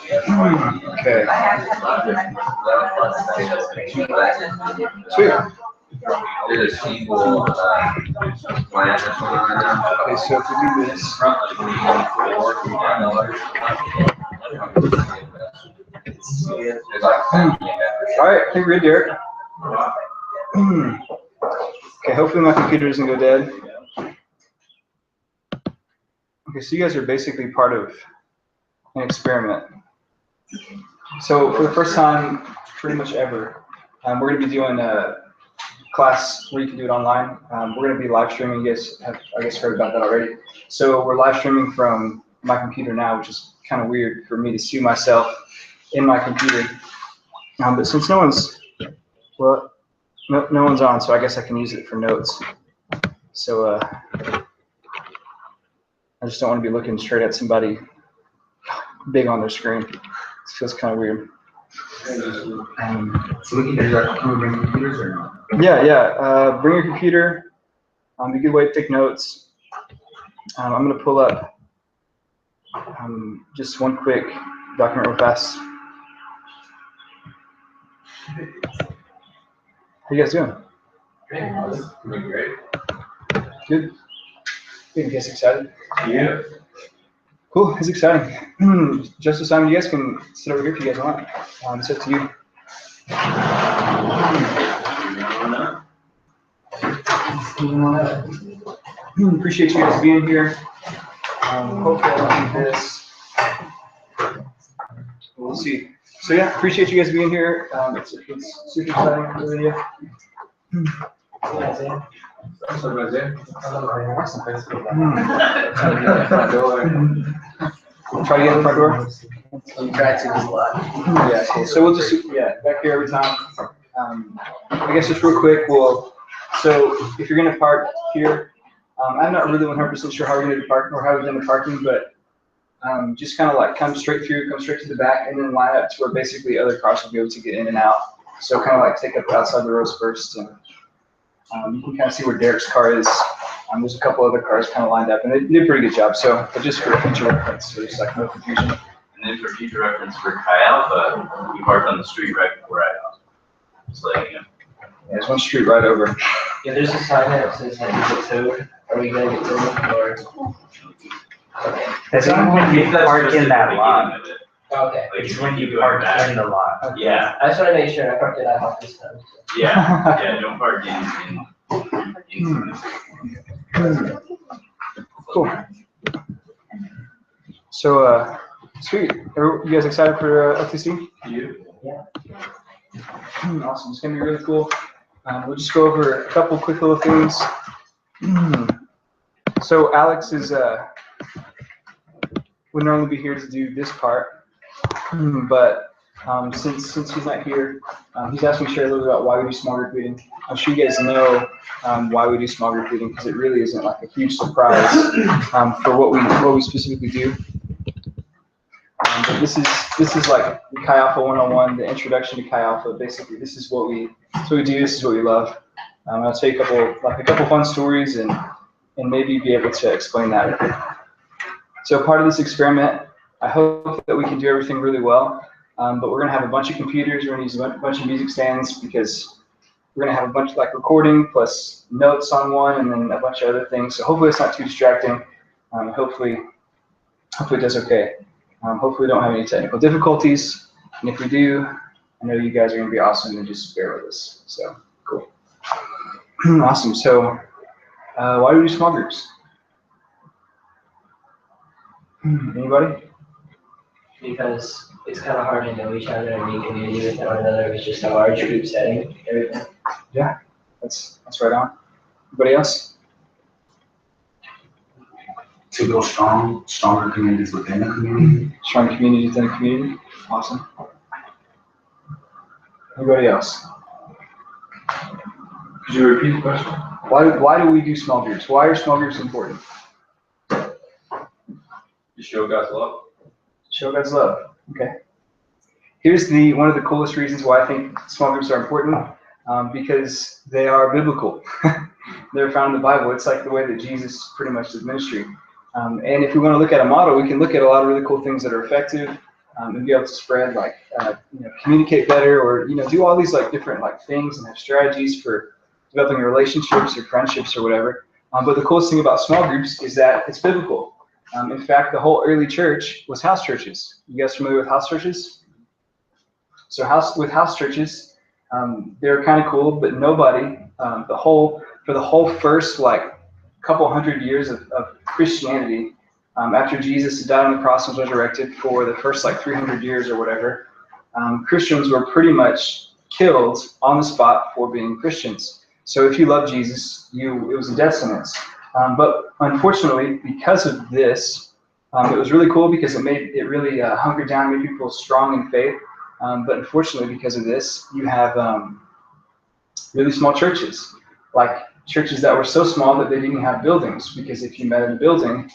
Okay. Sweet. Okay, so if we do this. All right, I think we're good, Derek. Okay, hopefully my computer doesn't go dead. Okay, so you guys are basically part of an experiment. So for the first time, pretty much ever, we're going to be doing a class where you can do it online. We're going to be live streaming. You guys have, I guess, heard about that already. So we're live streaming from my computer now, which is kind of weird for me to see myself in my computer. But since no one's on, so I guess I can use it for notes. So I just don't want to be looking straight at somebody big on their screen. It feels kind of weird. So can we bring computers or not? Yeah. Bring your computer. A good way to take notes. I'm going to pull up just one quick document real fast. How you guys doing? Great. Good. You guys excited? Yeah. Cool. It's exciting. Justice Simon, you guys can sit over here if you guys want. It's up to you. Appreciate you guys being here. Hopefully I'll do this. We'll see. So yeah, appreciate you guys being here. It's super exciting for the video. Try to get in the front door. You try to a lot. Yeah, cool. So we'll just back here every time. I guess just real quick, so if you're gonna park here, I'm not really 100% sure how we're gonna park or how we're gonna parking, but just kind of like come straight through, come straight to the back, and then line up to where basically other cars will be able to get in and out. So kind of like take up outside the rows first, and you can kind of see where Derek's car is. There's a couple other cars kind of lined up, and they did a pretty good job. So, but just for future reference, so just like no confusion. And then for future reference for Chi Alpha, we parked on the street right before I so like, Yeah, there's one street right over. Yeah, there's a sign that says that you get towed. Are we gonna get towed or? It's only when you park in that lot. Okay. Like It's when you park in the lot. Okay. Yeah, I just want to make sure I parked it out this time. yeah, don't park in Cool. So, sweet. You guys excited for LTC? Yeah. Awesome. It's gonna be really cool. We'll just go over a couple quick little things. So Alex would normally be here to do this part, but since he's not here, he's asked me to share a little bit about why we do small group reading. I'm sure you guys know why we do small group reading, because it really isn't like a huge surprise for what we specifically do. But this is like Chi Alpha 101, the introduction to Chi Alpha. Basically, this is what we do. This is what we love. I'll tell you a couple fun stories and maybe be able to explain that. So part of this experiment, I hope that we can do everything really well. But we're gonna have a bunch of computers. We're gonna use a bunch of music stands because we're gonna have a bunch of like recording plus notes on one, and then a bunch of other things. So hopefully it's not too distracting. Hopefully it does okay. Hopefully we don't have any technical difficulties. And if we do, I know you guys are gonna be awesome and just bear with us. So cool. Awesome. So why do we do small groups? Anybody? Because it's kind of hard to know each other and be community with one another. It's just a large group setting, everything. Yeah, that's right on. Anybody else? To build stronger communities within a community. Strong communities within a community. Awesome. Anybody else? Could you repeat the question? Why do we do small groups? Why are small groups important? You show God's love. Show God's love. Okay. Here's one of the coolest reasons why I think small groups are important, because they are biblical. They're found in the Bible. It's like the way that Jesus pretty much did ministry. And if we want to look at a model, we can look at a lot of really cool things that are effective, and be able to spread like communicate better, or do all these like different like things and have strategies for developing relationships or friendships or whatever. But the coolest thing about small groups is that it's biblical. In fact, the whole early church was house churches. You guys familiar with house churches? So house churches, they're kind of cool, but nobody, for the whole first like couple hundred years of Christianity, after Jesus died on the cross and was resurrected, for the first like 300 years or whatever, Christians were pretty much killed on the spot for being Christians. So if you love Jesus, it was a death sentence. But unfortunately, because of this, it was really cool because it really hunkered down, made people strong in faith. But unfortunately, because of this, you have really small churches, like churches that were so small that they didn't have buildings, because if you met in a building,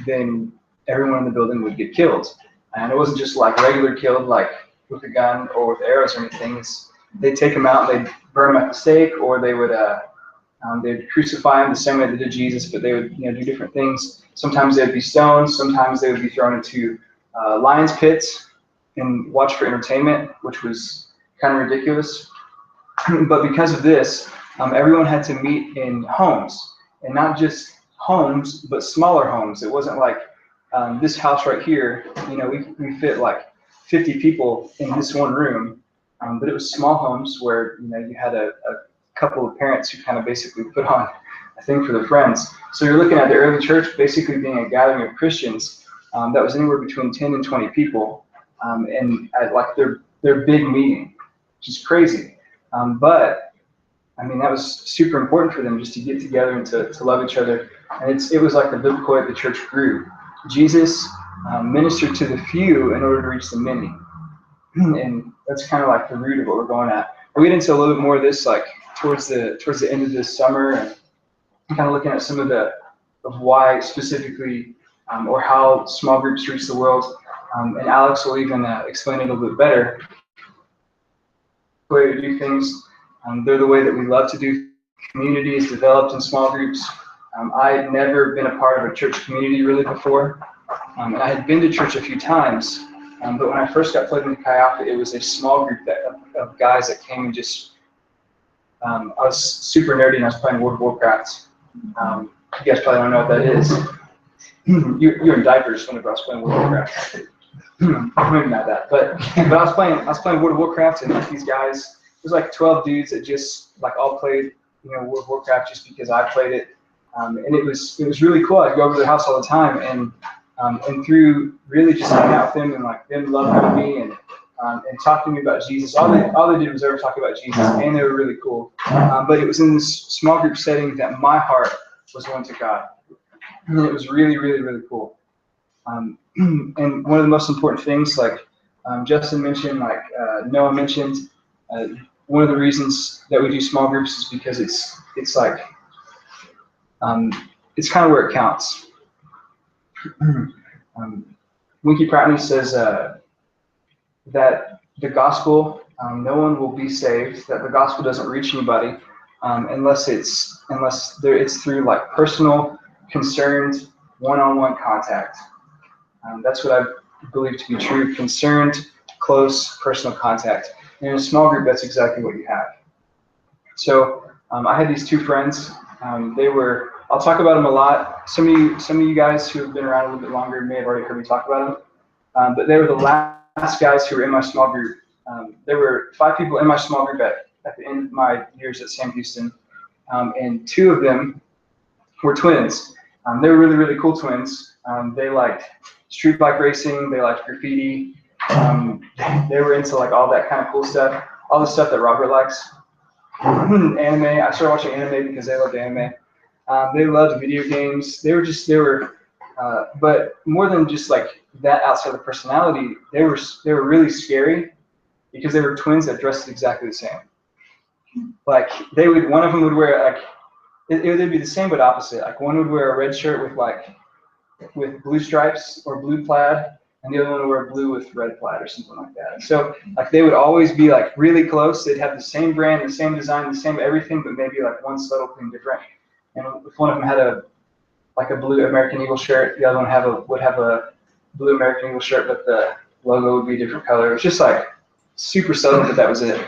then everyone in the building would get killed. And it wasn't just like regular killed, like with a gun or with arrows or anything. They'd take them out, they'd burn them at the stake, or they'd crucify them the same way they did Jesus, but they would do different things. Sometimes they'd be stoned, sometimes they would be thrown into lions pits and watched for entertainment, which was kind of ridiculous. But because of this, everyone had to meet in homes, and not just homes, but smaller homes. It wasn't like this house right here, we fit like 50 people in this one room, but it was small homes where you had a couple of parents who kind of basically put on a thing for their friends. So you're looking at the early church basically being a gathering of Christians that was anywhere between 10 and 20 people, and at like their big meeting, which is crazy. But I mean, that was super important for them, just to get together and to love each other. And it was like the biblical way the church grew. Jesus ministered to the few in order to reach the many. And that's kind of like the root of what we're going at. We'll get into a little bit more of this like towards the end of this summer, and kind of looking at some of why specifically or how small groups reach the world. And Alex will even explain it a little bit better. The way to do things. They're the way that we love to do. Community is developed in small groups. I had never been a part of a church community really before. And I had been to church a few times, but when I first got plugged into Chi Alpha, it was a small group of guys that came and just, I was super nerdy and I was playing World of Warcraft. You guys probably don't know what that is. You were in diapers whenever I was playing World of Warcraft. Maybe not that, but I was playing World of Warcraft, and like these guys, there's like 12 dudes that just like all played, World of Warcraft just because I played it, and it was really cool. I'd go over to their house all the time, and through really just hanging out with them and like them loving me and talking to me about Jesus. All they did was ever talk about Jesus, and they were really cool. But it was in this small group setting that my heart was won to God, and it was really, really, really cool. And one of the most important things, like Justin mentioned, like Noah mentioned. One of the reasons that we do small groups is because it's like it's kind of where it counts. Winky Pratney says that the gospel, no one will be saved. That the gospel doesn't reach anybody unless it's through like personal, concerned, one-on-one contact. That's what I believe to be true. Concerned, close, personal contact. And in a small group, that's exactly what you have. So I had these two friends. I'll talk about them a lot. Some of you guys who have been around a little bit longer may have already heard me talk about them. But they were the last guys who were in my small group. There were 5 people in my small group at the end of my years at Sam Houston. And 2 of them were twins. They were really, really cool twins. They liked street bike racing. They liked graffiti. They were into like all that kind of cool stuff, all the stuff that Robert likes. Anime. I started watching anime because they loved anime. They loved video games. But more than just like that outside of the personality, they were really scary because they were twins that dressed exactly the same. Like one of them would wear like, they'd be the same but opposite. Like one would wear a red shirt with blue stripes or blue plaid, and the other one would wear blue with red plaid or something like that. So like they would always be like really close. They'd have the same brand, the same design, the same everything, but maybe like one subtle thing different. And if one of them had a blue American Eagle shirt, the other one would have a blue American Eagle shirt, but the logo would be a different color. It was just like super subtle, but that was it.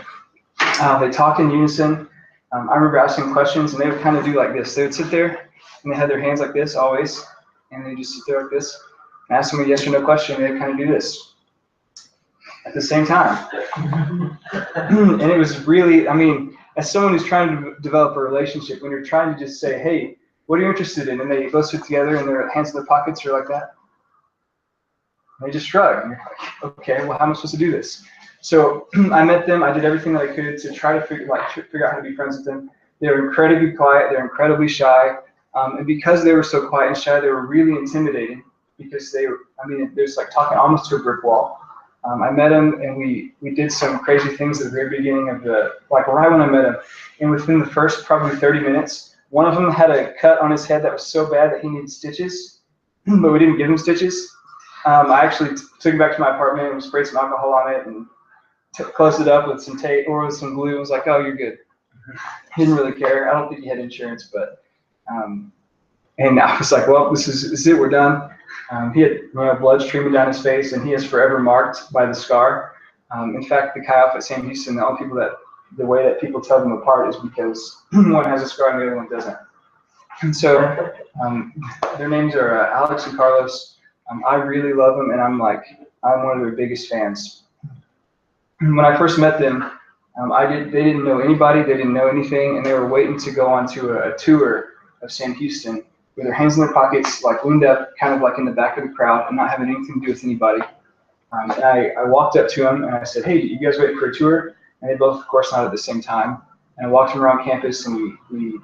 They talked in unison. I remember asking questions, and they would kind of do like this. They would sit there, and they had their hands like this always, and they just sit there like this, and ask them a yes or no question, and they'd kind of do this at the same time. And it was really, I mean, as someone who's trying to develop a relationship, when you're trying to just say, hey, what are you interested in? And they both sit together, and their hands in their pockets are like that. And they just shrug, and you're like, okay, well, how am I supposed to do this? So I met them. I did everything that I could to try to figure out how to be friends with them. They were incredibly quiet. They're incredibly shy. And because they were so quiet and shy, they were really intimidating because they were, I mean, there's like talking almost to a brick wall. I met them, and we did some crazy things at the very beginning of like right when I met him. And within the first probably 30 minutes, one of them had a cut on his head that was so bad that he needed stitches, but we didn't give him stitches. I actually took him back to my apartment and sprayed some alcohol on it and closed it up with some tape or with some glue. I was like, oh, you're good. He didn't really care. I don't think he had insurance, but, and I was like, well, this is it, we're done. He had blood streaming down his face, and he is forever marked by the scar. In fact, the Chi Alpha at Sam Houston, the only people the way that people tell them apart is because one has a scar and the other one doesn't. And so their names are Alex and Carlos. I really love them, and I'm one of their biggest fans. When I first met them, they didn't know anybody, they didn't know anything, and they were waiting to go on to a tour of Sam Houston with their hands in their pockets, like leaned up, kind of like in the back of the crowd, and not having anything to do with anybody. And I walked up to them and I said, hey, you guys waiting for a tour? And they both, of course, nodded at the same time. And I walked them around campus, and we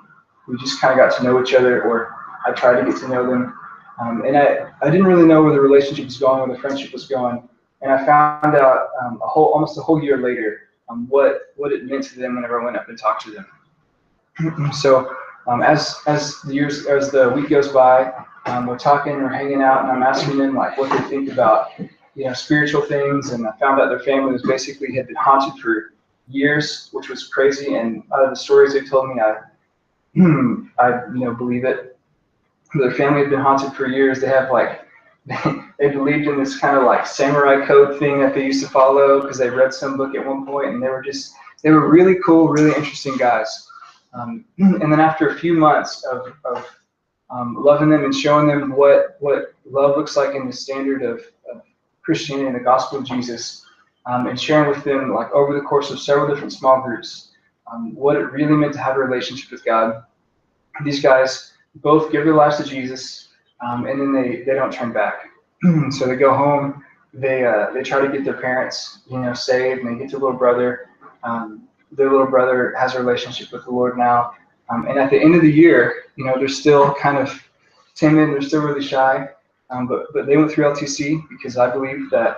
just kind of got to know each other, or I tried to get to know them. And I didn't really know where the relationship was going, where the friendship was going. And I found out almost a whole year later what it meant to them whenever I went up and talked to them. So as the week goes by, we're talking, we're hanging out, and I'm asking them like what they think about spiritual things. And I found out their family had been haunted for years, which was crazy. And out of the stories they told me, I believe it. Their family had been haunted for years. They have they believed in this kind of like samurai code thing that they used to follow because they read some book at one point, and they were really cool, really interesting guys. And then after a few months of loving them and showing them what love looks like in the standard of Christianity and the gospel of Jesus, and sharing with them like over the course of several different small groups what it really meant to have a relationship with God. These guys both give their lives to Jesus, and then they don't turn back. So they go home, they try to get their parents saved, and they get their little brother. Their little brother has a relationship with the Lord now, and at the end of the year, they're still kind of timid, they're still really shy, but they went through LTC because I believe that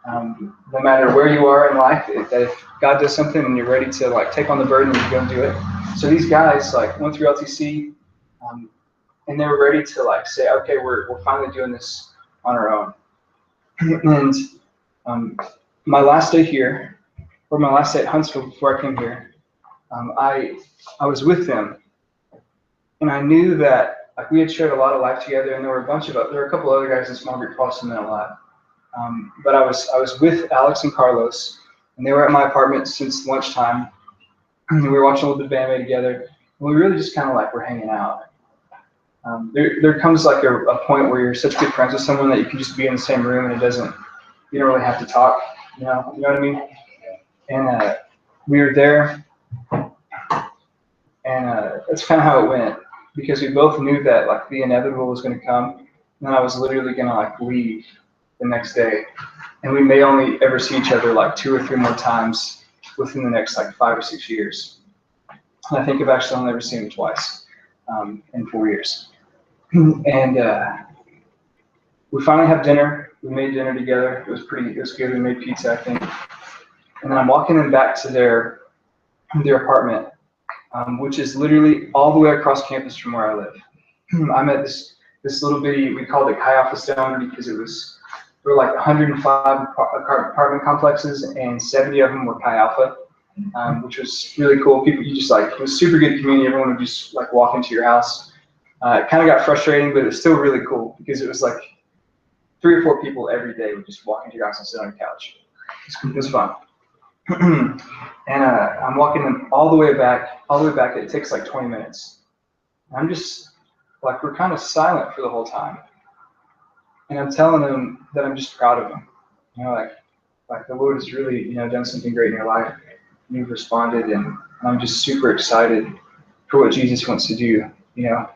no matter where you are in life, that if God does something and you're ready to take on the burden, you go and do it. So these guys went through LTC, and they were ready to say, okay, we're finally doing this on our own. And my last day here, or my last day at Huntsville before I came here, I was with them, and I knew that we had shared a lot of life together, and there were a couple other guys in small group who also meant a lot. But I was with Alex and Carlos, and they were at my apartment since lunchtime, and we were watching a little bit of anime together, and we really just kind of were hanging out. There comes a point where you're such good friends with someone that you can just be in the same room, and you don't really have to talk, you know what I mean? And we were there, and that's kind of how it went, because we both knew that the inevitable was going to come, and then I was literally going to leave the next day, and we may only ever see each other 2 or 3 more times within the next 5 or 6 years. And I think I've actually only ever seen him twice in 4 years. And we finally have dinner. We made dinner together. It was good. We made pizza, I think. And then I'm walking them back to their apartment, which is literally all the way across campus from where I live. I'm at this little bitty, we called it Chi Alpha Stone because there were 105 apartment complexes, and 70 of them were Chi Alpha, which was really cool. People, it was super good community. Everyone would just walk into your house. It kind of got frustrating, but it was still really cool because it was 3 or 4 people every day would just walk into your house and sit on your couch. It was fun. And I'm walking them all the way back. It takes like 20 minutes. I'm just like, we're kind of silent for the whole time. And I'm telling them that I'm just proud of them. You know, like the Lord has really, you know, done something great in your life. You've responded, and I'm just super excited for what Jesus wants to do, you know.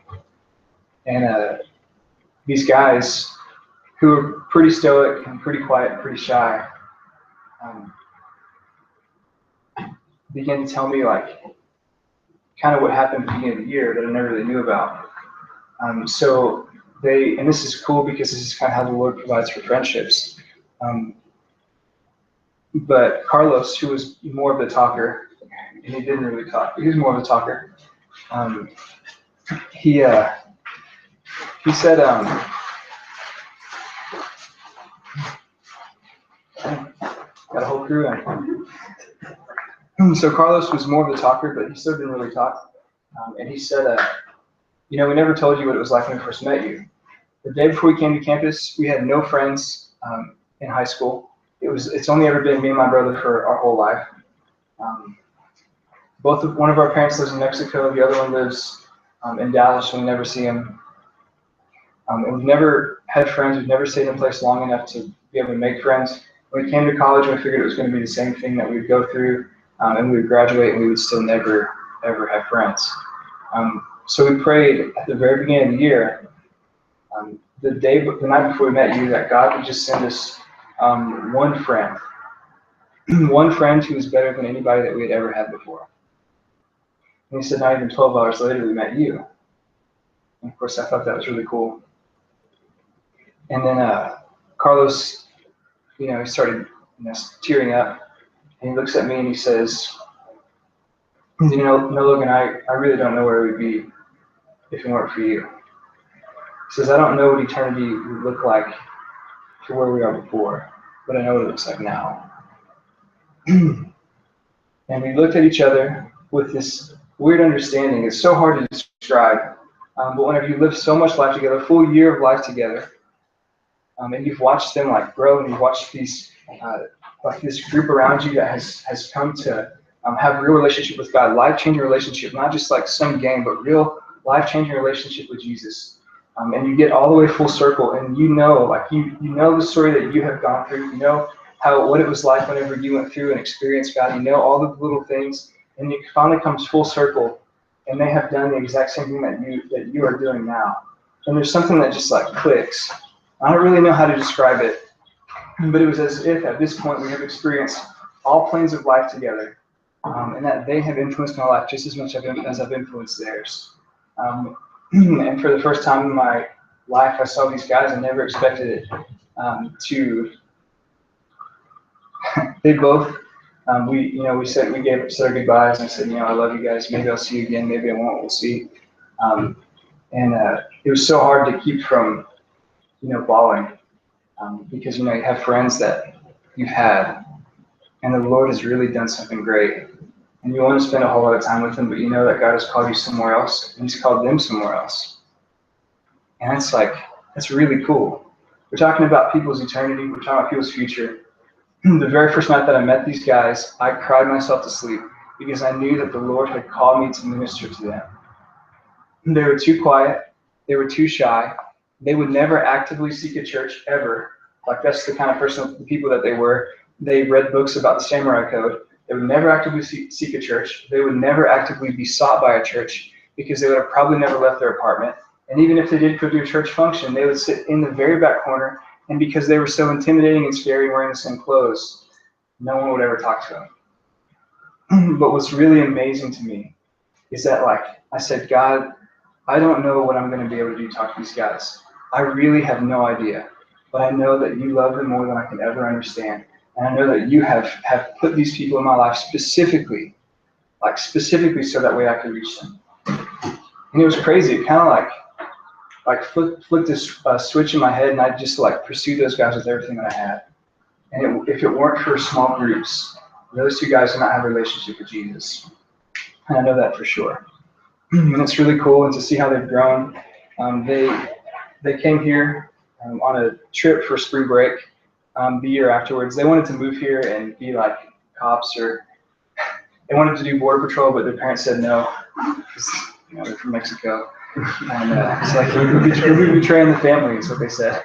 And these guys who are pretty stoic and pretty quiet and pretty shy began to tell me like kind of what happened at the beginning of the year that I never really knew about. So they, and this is cool because this is kind of how the Lord provides for friendships. But Carlos, who was more of the talker, and he didn't really talk, he was more of a talker. He said, got a whole crew in. So Carlos was more of the talker, but he still didn't really talk. And he said, you know, we never told you what it was like when we first met you. The day before we came to campus, we had no friends in high school. It's only ever been me and my brother for our whole life. One of our parents lives in Mexico, the other one lives in Dallas, and we never see him. And we've never had friends, we've never stayed in a place long enough to be able to make friends. When we came to college, we figured it was going to be the same thing that we'd go through, and we would graduate and we would still never, ever have friends. So we prayed at the very beginning of the year, the night before we met you, that God would just send us one friend, one friend who was better than anybody that we had ever had before. And he said, not even 12 hours later, we met you. And of course, I thought that was really cool. And then Carlos, you know, he started, you know, tearing up, and he looks at me and he says, you know, Logan, I really don't know where we'd be if it weren't for you. He says, I don't know what eternity would look like to where we are before, but I know what it looks like now. And we looked at each other with this weird understanding. It's so hard to describe, but whenever you live so much life together, a full year of life together, and you've watched them like grow, and you've watched these like this group around you that has come to have a real relationship with God, life-changing relationship, not just like some game, but real life-changing relationship with Jesus. And you get all the way full circle, and you know, like you know the story that you have gone through. You know what it was like whenever you went through and experienced God. You know all the little things, and it finally comes full circle, and they have done the exact same thing that you are doing now. And there's something that just like clicks. I don't really know how to describe it, but it was as if at this point we have experienced all planes of life together, and that they have influenced my life just as much as I've influenced theirs. And for the first time in my life, I saw these guys. I never expected it they both, we said our goodbyes, and I said, I love you guys. Maybe I'll see you again. Maybe I won't. We'll see. And it was so hard to keep from, bawling, because, you have friends that you've had, and the Lord has really done something great. And you want to spend a whole lot of time with them, but you know that God has called you somewhere else, and He's called them somewhere else. And that's really cool. We're talking about people's eternity. We're talking about people's future. The very first night that I met these guys, I cried myself to sleep because I knew that the Lord had called me to minister to them. They were too quiet. They were too shy. They would never actively seek a church ever. That's the kind of the people that they were. They read books about the samurai code. They would never actively seek a church. They would never actively be sought by a church because they would have probably never left their apartment. And even if they did go to a church function, they would sit in the very back corner. And because they were so intimidating and scary wearing the same clothes, no one would ever talk to them. But what's really amazing to me is that, I said, God, I don't know what I'm going to be able to do to talk to these guys. I really have no idea. But I know that you love them more than I can ever understand. And I know that you have put these people in my life specifically so that way I could reach them. And it was crazy. It kind of flipped this switch in my head, and I just pursued those guys with everything that I had. And if it weren't for small groups, those two guys would not have a relationship with Jesus. And I know that for sure. And it's really cool, and to see how they've grown. They came here on a trip for spring break the year afterwards. They wanted to move here and be like cops, or they wanted to do border patrol, but their parents said no, because they're from Mexico. And it's like, we'll be betraying the family, is what they said.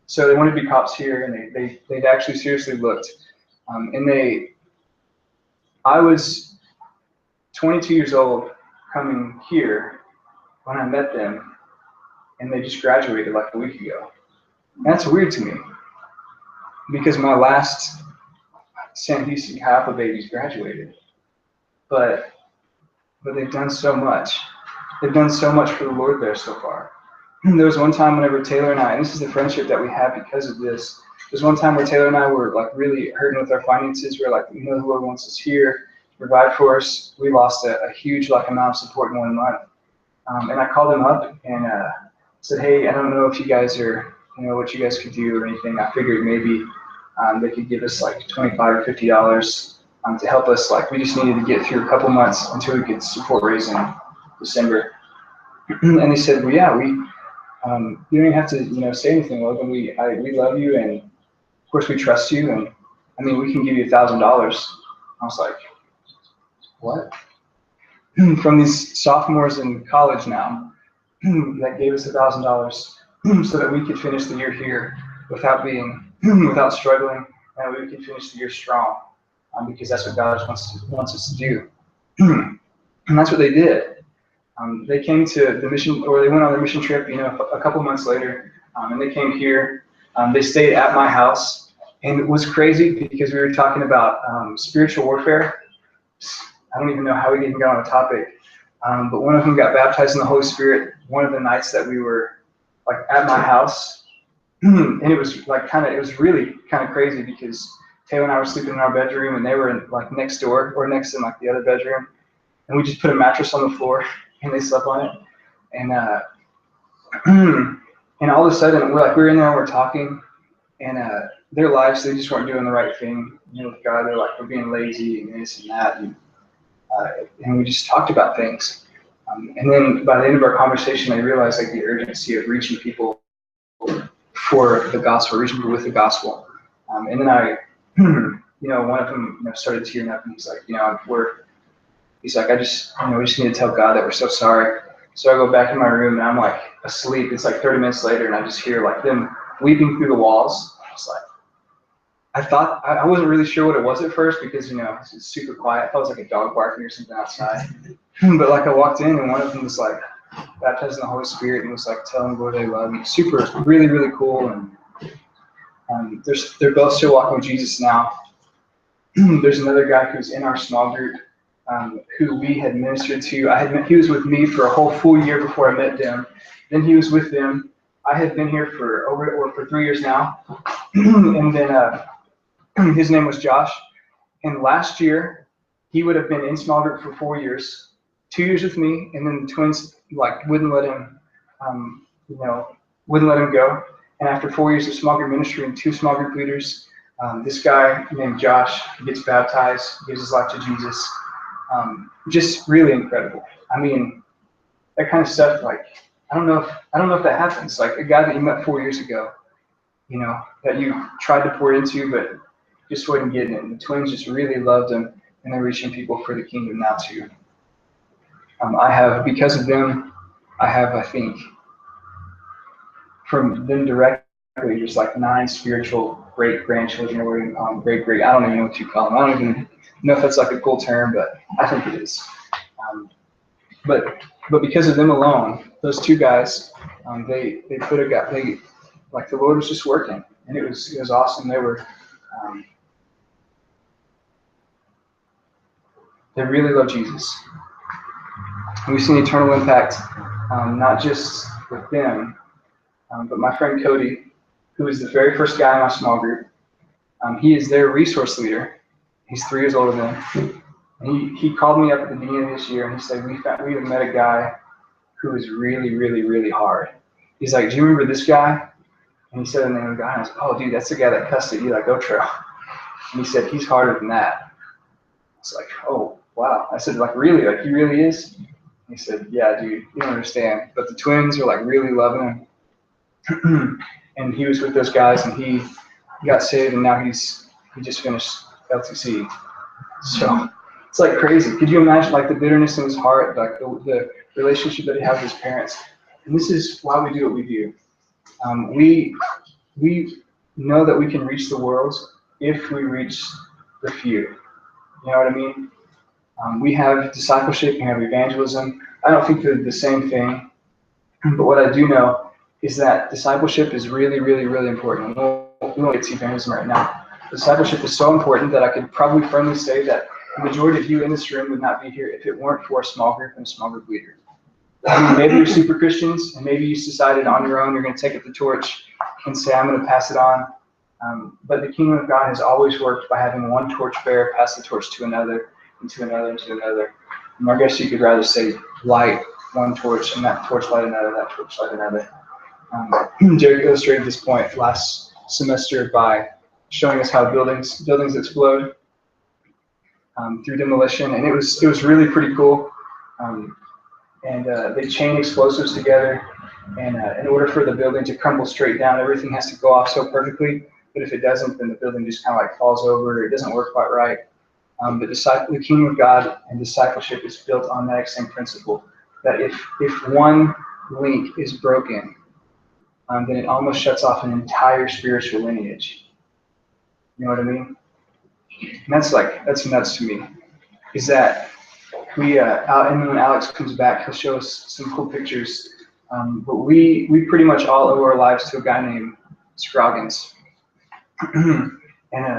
So they wanted to be cops here, and they'd actually seriously looked. I was 22 years old coming here when I met them, and they just graduated like a week ago. And that's weird to me, because my last San Houston Catholic babies graduated. But they've done so much. They've done so much for the Lord there so far. There was one time whenever Taylor and I, and this is the friendship that we have because of this, there's one time where Taylor and I were like really hurting with our finances. We were like, we know the Lord wants us here, provide for us. We lost a huge amount of support in 1 month. And I called him up and said, hey, I don't know if you guys are, what you guys could do or anything. I figured maybe they could give us like $25 or $50 to help us. Like, we just needed to get through a couple months until we could support raise in December. And they said, well, yeah, you don't even have to, say anything, Logan. We love you, and of course we trust you, and I mean, we can give you $1,000. I was like, what? From these sophomores in college now, that gave us $1,000 so that we could finish the year here without struggling, and we could finish the year strong, because that's what God wants us to do. And that's what they did. They came to the mission, or they went on their mission trip, a couple months later, and they came here. They stayed at my house, and it was crazy because we were talking about spiritual warfare. I don't even know how we even got on the topic, but one of them got baptized in the Holy Spirit one of the nights that we were like at my house, and it was really kind of crazy because Taylor and I were sleeping in our bedroom, and they were in like next door or next in like the other bedroom, and we just put a mattress on the floor. And they slept on it, and and all of a sudden we're in there, we're talking, and their lives, they just weren't doing the right thing, with God. They're like, we're being lazy and this and that, and we just talked about things, and then by the end of our conversation, I realized like the urgency of reaching people for the gospel, reaching people with the gospel, and then I, one of them started tearing up, and he's like, He's like, we just need to tell God that we're so sorry. So I go back in my room, and I'm like asleep. It's like 30 minutes later, and I just hear like them weeping through the walls. I was like, I wasn't really sure what it was at first because, it's super quiet. I thought it was like a dog barking or something outside. But like I walked in, and one of them was like baptized in the Holy Spirit and was like telling the Lord they love me. Super, really, really cool. And they're both still walking with Jesus now. There's another guy who's in our small group, who we had ministered to. He was with me for a whole full year before I met them. Then he was with them. I had been here for 3 years now. And then his name was Josh. And last year, he would have been in small group for 4 years, 2 years with me, and then the twins wouldn't let him go. And after 4 years of small group ministry and 2 small group leaders, this guy named Josh gets baptized, gives his life to Jesus. Just really incredible. I mean, that kind of stuff, I don't know if that happens. Like a guy that you met 4 years ago, that you tried to pour into, but just wasn't getting it. And the twins just really loved him, and they're reaching people for the kingdom now too. Because of them, I think, from them directly, just like 9 spiritual great-grandchildren, or even great-great, I don't even know what you call them. I don't even know if that's like a cool term, but I think it is. But because of them alone, those 2 guys, the Lord was just working, and it was awesome. They really love Jesus. And we've seen eternal impact, not just with them, but my friend Cody, who is the very first guy in my small group. He is their resource leader. He's 3 years older than them. And he called me up at the beginning of this year, and he said, we have met a guy who is really, really, really hard. He's like, do you remember this guy? And he said the name of the guy, and I was like, oh, dude, that's the guy that cussed at you like Otro. And he said, he's harder than that. It's like, oh, wow. I said, really? He really is? And he said, yeah, dude, you don't understand. But the twins are really loving him. and he was with those guys, and he got saved, and now he just finished LTC. So it's like crazy. Could you imagine like the bitterness in his heart, like the relationship that he had with his parents? And this is why we do what we do. We know that we can reach the world if we reach the few. You know what I mean? We have discipleship, we have evangelism. I don't think they're the same thing, but what I do know is that discipleship is really, really, really important. We won't get to evangelism right now. Discipleship is so important that I could probably firmly say that the majority of you in this room would not be here if it weren't for a small group and a small group leader. I mean, maybe you're super Christians, and maybe you decided on your own you're going to take up the torch and say, I'm going to pass it on. But the kingdom of God has always worked by having one torch bearer pass the torch to another, and to another, and to another. And I guess you could rather say light one torch, and that torch light another, that torch light another. Jerry illustrated this point last semester by showing us how buildings explode through demolition, and it was really pretty cool. They chain explosives together, and in order for the building to crumble straight down, everything has to go off so perfectly. But if it doesn't, then the building just kind of like falls over. It doesn't work quite right. The kingdom of God and discipleship is built on that same principle. That if one link is broken, then it almost shuts off an entire spiritual lineage. You know what I mean? And that's nuts to me. Is that we and then when Alex comes back, he'll show us some cool pictures. But we pretty much all owe our lives to a guy named Scroggins. And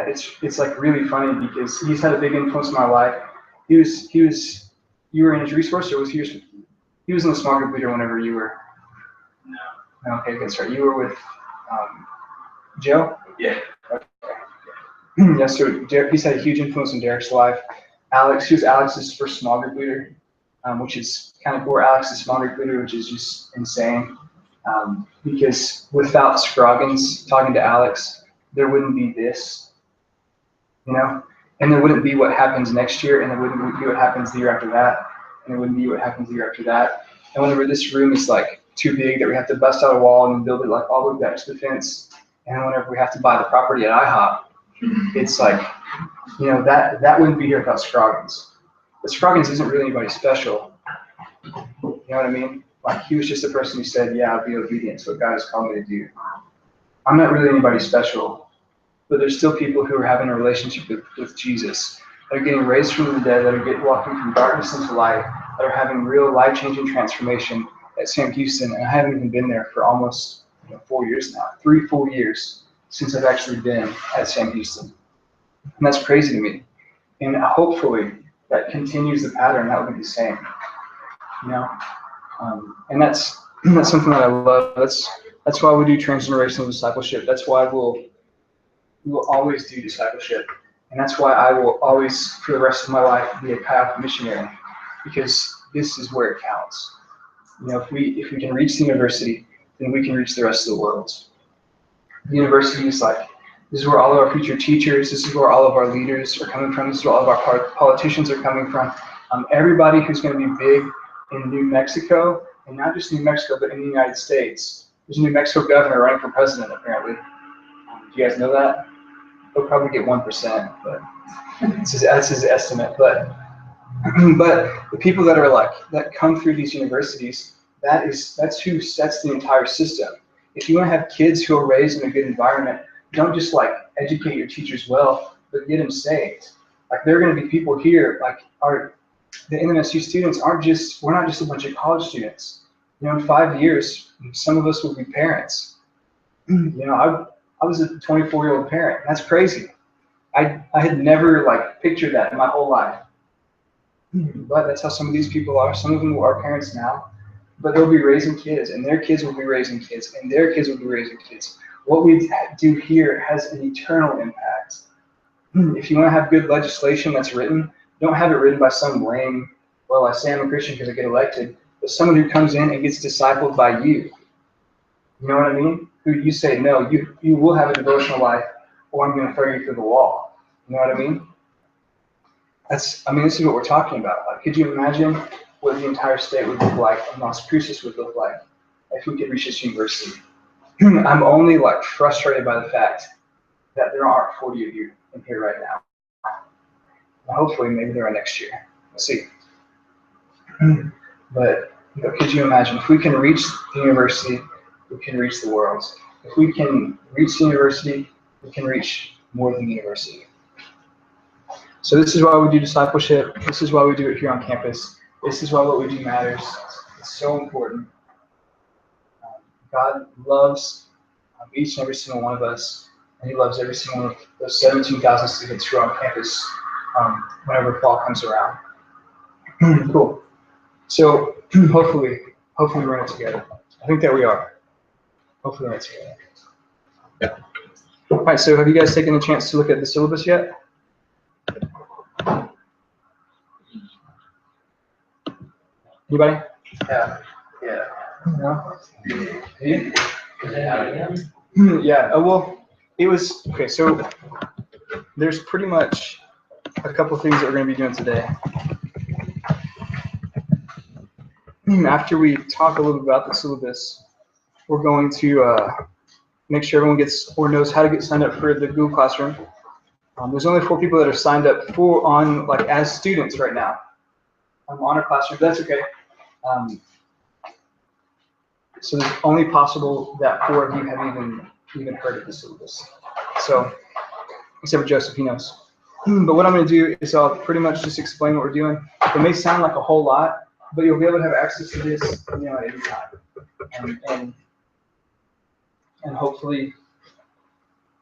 it's like really funny because he's had a big influence in my life. You were in his resource, or he was in the small group leader whenever you were? No. Okay, that's right. You were with Joe? Yeah. Okay. Yeah, so he's had a huge influence in Derek's life. He was Alex's first small group leader, which is kind of cool. Alex's small group leader, which is just insane. Because without Scroggins talking to Alex, there wouldn't be this, you know? And there wouldn't be what happens next year, and there wouldn't be what happens the year after that, and there wouldn't be what happens the year after that. And whenever this room is like too big that we have to bust out a wall and build it like all the way back to the fence, and whenever we have to buy the property at IHOP, it's like, you know, that wouldn't be here without Scroggins. But Scroggins isn't really anybody special. You know what I mean? Like, he was just a person who said, yeah, I'll be obedient to what God has called me to do. I'm not really anybody special, but there's still people who are having a relationship with Jesus, that are getting raised from the dead, that are walking from darkness into light, that are having real life-changing transformation at Sam Houston. And I haven't even been there for almost 4 years now, 3 full years since I've actually been at Sam Houston. And that's crazy to me. And hopefully that continues the pattern. That would be the same, you know? And that's something that I love. That's why we do transgenerational discipleship. That's why we will always do discipleship. And that's why I will always, for the rest of my life, be a Chi Alpha missionary, because this is where it counts. You know, if we can reach the university, then we can reach the rest of the world. The university is like, this is where all of our future teachers, this is where all of our leaders are coming from, this is where all of our politicians are coming from. Everybody who's going to be big in New Mexico, and not just New Mexico, but in the United States. There's a New Mexico governor running for president, apparently. Do you guys know that? He'll probably get 1%, but that's his estimate. But the people that come through these universities, that's who sets the entire system. If you want to have kids who are raised in a good environment, don't just like educate your teachers well, but get them saved. Like, there are going to be people here, like the NMSU students we're not just a bunch of college students. You know, in 5 years, some of us will be parents. You know, I was a 24-year-old parent. That's crazy. I had never like pictured that in my whole life. But that's how some of these people are. Some of them are parents now, but they'll be raising kids, and their kids will be raising kids, and their kids will be raising kids. What we do here has an eternal impact. If you want to have good legislation that's written, don't have it written by some lame, well, I say I'm a Christian because I get elected, but someone who comes in and gets discipled by you. You know what I mean? Who you say, no, you will have a devotional life, or I'm going to throw you through the wall. You know what I mean? This is what we're talking about. Like, could you imagine what the entire state would look like and Las Cruces would look like if we could reach this university? I'm only like frustrated by the fact that there aren't 40 of you in here right now. Hopefully, maybe there are next year. We'll see. But could you imagine if we can reach the university, we can reach the world. If we can reach the university, we can reach more than the university. So this is why we do discipleship. This is why we do it here on campus. This is why what we do matters. It's so important. God loves each and every single one of us, and He loves every single one of those 17,000 students who are on campus whenever fall comes around. Cool. So hopefully we're in it together. I think that we are. Hopefully we're in it together. All right, so have you guys taken a chance to look at the syllabus yet? Anybody? Yeah. No? You? Yeah, well, it was, okay, so there's pretty much a couple things that we're going to be doing today. After we talk a little bit about the syllabus, we're going to make sure everyone gets or knows how to get signed up for the Google Classroom. There's only 4 people that are signed up as students right now on our classroom. That's okay. So it's only possible that 4 of you have even heard of the syllabus. So, except for Joseph, he knows. But what I'm going to do is I'll pretty much just explain what we're doing. It may sound like a whole lot, but you'll be able to have access to this, at any time. And hopefully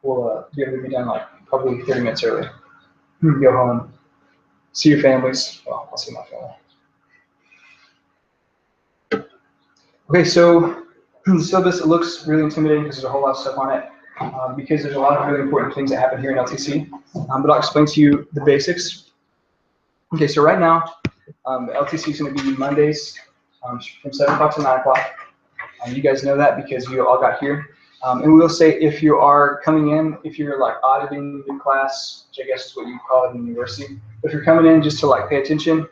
we'll be able to be done like probably 30 minutes early. Go home, see your families. Well, I'll see my family. Okay, so the syllabus, it looks really intimidating because there's a whole lot of stuff on it, because there's a lot of really important things that happen here in LTC. But I'll explain to you the basics. Okay, so right now, LTC is going to be Mondays from 7 o'clock to 9 o'clock. You guys know that because you all got here. And we will say if you are coming in, if you're like auditing the class, which I guess is what you call it in university, if you're coming in just to like pay attention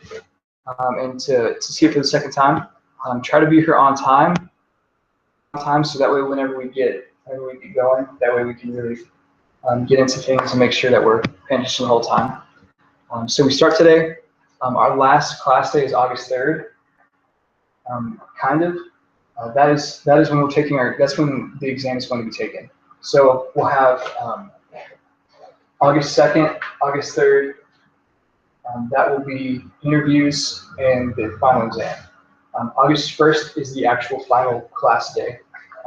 and to see it for the second time, try to be here on time, so that way whenever we get going, that way we can really get into things and make sure that we're paying attention the whole time. So we start today. Our last class day is August 3rd. Kind of. That is when we're taking that's when the exam is going to be taken. So we'll have August 2nd, August 3rd. That will be interviews and the final exam. August 1st is the actual final class day,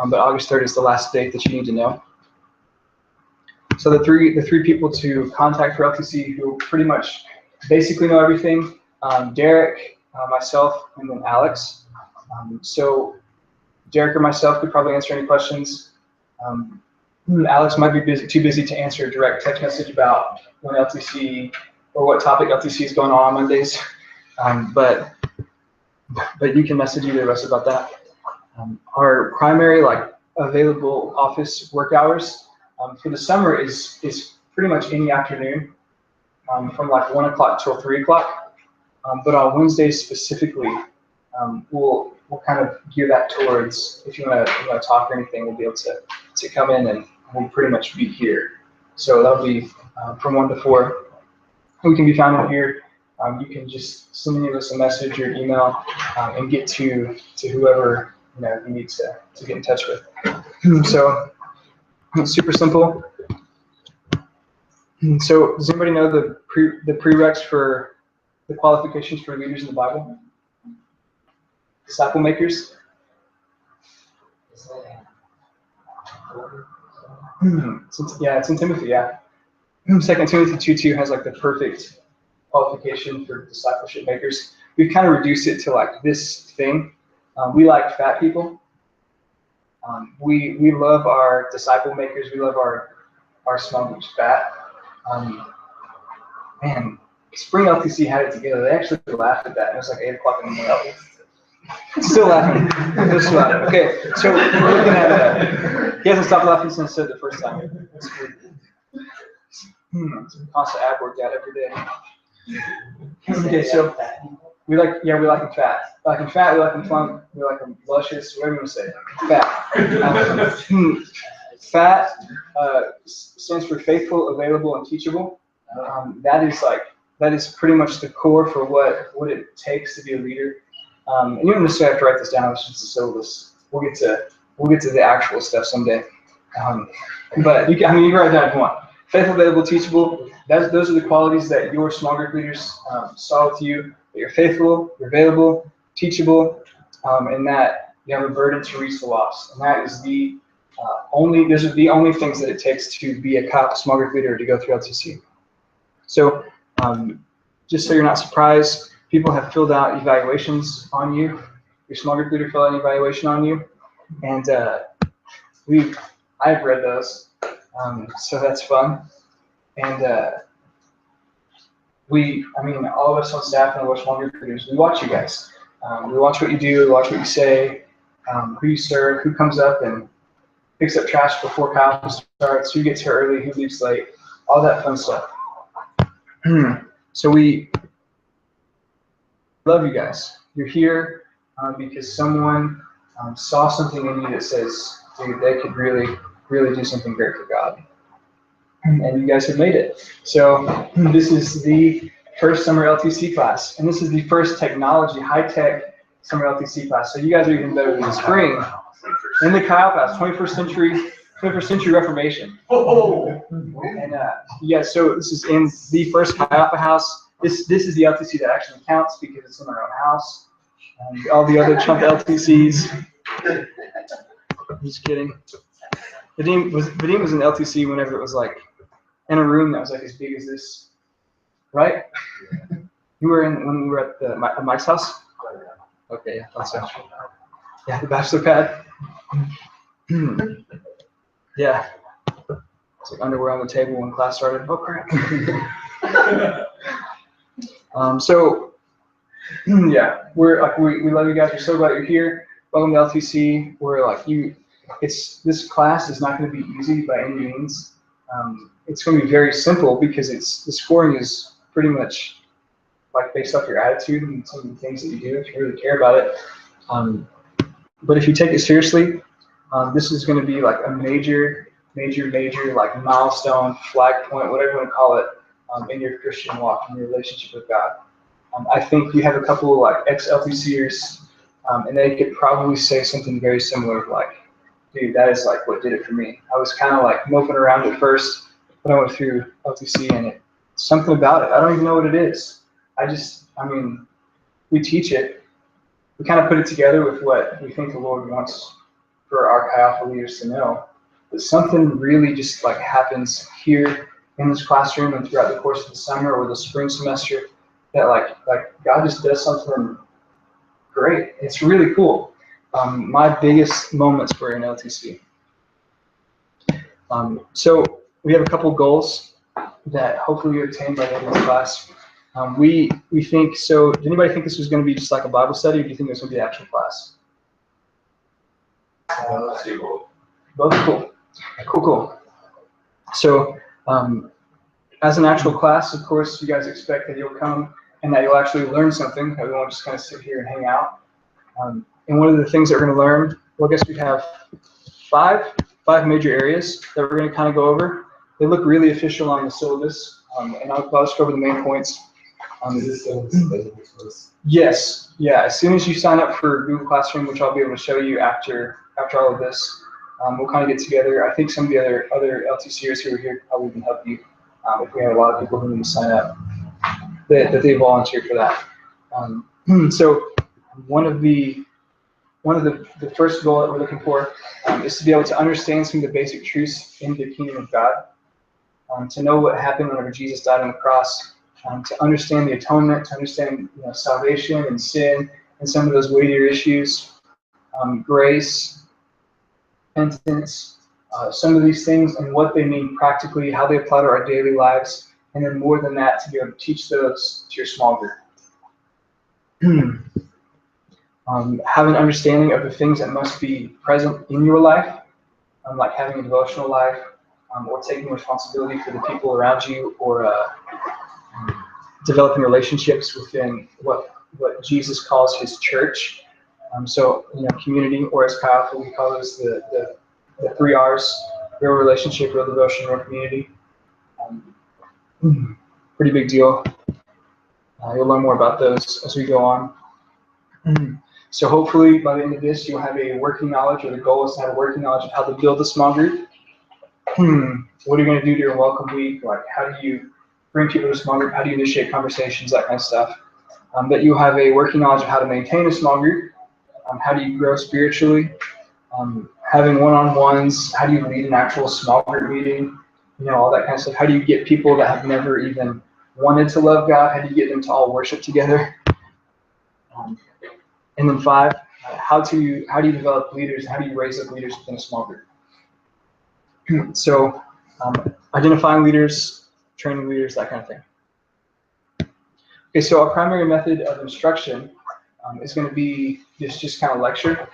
but August 3rd is the last date that you need to know. So the three people to contact for LTC who pretty much basically know everything, Derek, myself, and then Alex. So Derek or myself could probably answer any questions. Alex might be too busy to answer a direct text message about when LTC or what topic LTC is going on Mondays, but you can message either of us about that. Our primary available office work hours for the summer is pretty much any afternoon from 1 o'clock till 3 o'clock. But on Wednesdays specifically, we'll kind of gear that towards if you want to talk or anything, we'll be able to come in and we'll pretty much be here. So that'll be from 1 to 4. We can be found in here. You can just send us a message or email and get to whoever you need to get in touch with. So it's super simple. So does anybody know the prereqs for the qualifications for leaders in the Bible? Disciple makers? Yeah, it's in Timothy, yeah. 2 Timothy 2:2 has the perfect qualification for discipleship makers. We've kind of reduced it to this thing. We like fat people. We love our disciple makers. We love our small groups fat. Man, Spring LTC had it together. They actually laughed at that. It was 8 o'clock in the morning. Still laughing. Just laughing. Okay, so we're looking at he hasn't stopped laughing since I said it the first time. It's constant ab workout every day. Okay, so we like them fat. like them fat, we like them plump, we like them luscious, whatever you want to say. Fat. Fat stands for faithful, available, and teachable. That is pretty much the core for what it takes to be a leader. And you don't necessarily have to write this down. It's just a syllabus. We'll get to the actual stuff someday. But you can write it down if you want. Faithful, available, teachable. Those are the qualities that your small group leaders saw with you. That you're faithful, you're available, teachable, and that you have a burden to reach the lost. And that is those are the only things that it takes to be a small group leader to go through LTC. So just so you're not surprised, people have filled out evaluations on you. Your small group leader filled out an evaluation on you, and I've read those, so that's fun. And all of us on staff and our small group leaders, we watch you guys. We watch what you do, we watch what you say, who you serve, who comes up and picks up trash before Kyle starts, who gets here early, who leaves late, all that fun stuff. So we love you guys. You're here because someone saw something in you that says, dude, they could really, really do something great for God. And you guys have made it. So this is the first summer LTC class, and this is the first technology, high-tech summer LTC class. So you guys are even better than the spring. In the Kyle class, 21st century Reformation. And so this is in the first Chi Alpha house. This is the LTC that actually counts because it's in our own house. All the other chunk LTCs. I'm just kidding. Vadim was in LTC whenever it was like in a room that was like as big as this, right? You were in when we were at Mike's house. Okay, yeah, that's so. Yeah, the bachelor pad. Yeah. It's like underwear on the table when class started. Oh crap. We love you guys. We're so glad you're here. Welcome to LTC. This class is not going to be easy by any means. It's going to be very simple because the scoring is pretty much like based off your attitude and some of the things that you do if you really care about it. But if you take it seriously, this is going to be like a major like milestone, flag point, whatever you want to call it, in your Christian walk, in your relationship with God. I think you have a couple of like ex-LTCers, and they could probably say something very similar, like, dude, that is like what did it for me. I was kind of like moping around at first when I went through LTC, and it's something about it. I don't even know what it is. We teach it. We kind of put it together with what we think the Lord wants for our Chi Alpha leaders to know. But something really just like happens here in this classroom and throughout the course of the summer or the spring semester that like God just does something great. It's really cool. My biggest moments were in LTC. So we have a couple goals that hopefully you attain by the end of this class. We think, so did anybody think this was going to be just like a Bible study, or do you think this would be an actual class? Both cool. Cool. So as an actual class, of course, you guys expect that you'll come and that you'll actually learn something, that we won't just kind of sit here and hang out. And one of the things that we're going to learn, well, I guess we have five major areas that we're going to kind of go over. They look really official on the syllabus, and I'll just go over the main points. Yes, yeah. As soon as you sign up for Google Classroom, which I'll be able to show you after all of this, we'll kind of get together. I think some of the other LTCers who are here probably can help you if we have a lot of people who need to sign up that they volunteer for that. So one of the first goal that we're looking for is to be able to understand some of the basic truths in the kingdom of God, to know what happened whenever Jesus died on the cross, to understand the atonement, to understand salvation and sin and some of those weightier issues, grace, repentance, some of these things and what they mean practically, how they apply to our daily lives, and then more than that, to be able to teach those to your small group. Have an understanding of the things that must be present in your life, like having a devotional life, or taking responsibility for the people around you, or developing relationships within what what Jesus calls his church. So, community, or as Kyle, we call those the 3 R's: real relationship, real devotion, real community. Pretty big deal. You'll learn more about those as we go on. So hopefully by the end of this, you'll have a working knowledge, or the goal is to have a working knowledge of how to build a small group. What are you going to do during welcome week? Like, how do you bring people to a small group? How do you initiate conversations, that kind of stuff. That you'll have a working knowledge of how to maintain a small group. How do you grow spiritually? Having one-on-ones. How do you lead an actual small group meeting? All that kind of stuff. How do you get people that have never even wanted to love God? How do you get them to all worship together? And then 5, how do you develop leaders? How do you raise up leaders within a small group? So identifying leaders, training leaders, that kind of thing. Okay, so our primary method of instruction is going to be just kind of lecture